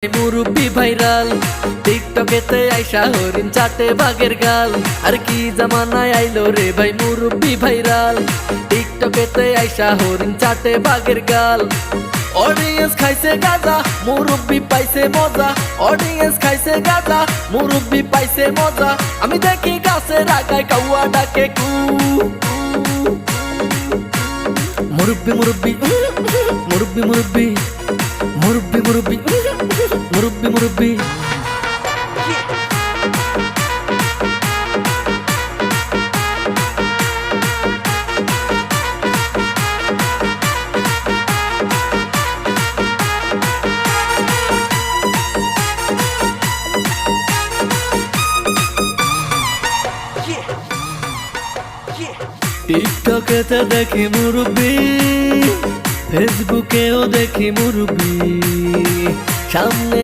মুরব্বি ভাইরাল টিকটকেতে আইসা হরিণ চাটে বাঘের গাল। আর কি জামানায় আইলো রে ভাই মুরব্বি ভাইরাল টিকটকেতে আইসা হরিণ চাটে বাঘের গাল। অডিয়েন্স খাইছে গাঁজা মুরব্বি পাইছে মজা, অডিয়েন্স খাইছে গাঁজা মুরব্বি পাইছে মজা। আমি দেখি গাছের আগায় কাউয়া ডাকে কু মুরব্বি মুরব্বি মুরব্বি মুরব্বি মুরব্বি মুরব্বি মুরব্বি মুরব্বি। টিকটকেতে দেখি মুরব্বি, ফেসবুকেও দেখি মুরব্বি, সামনে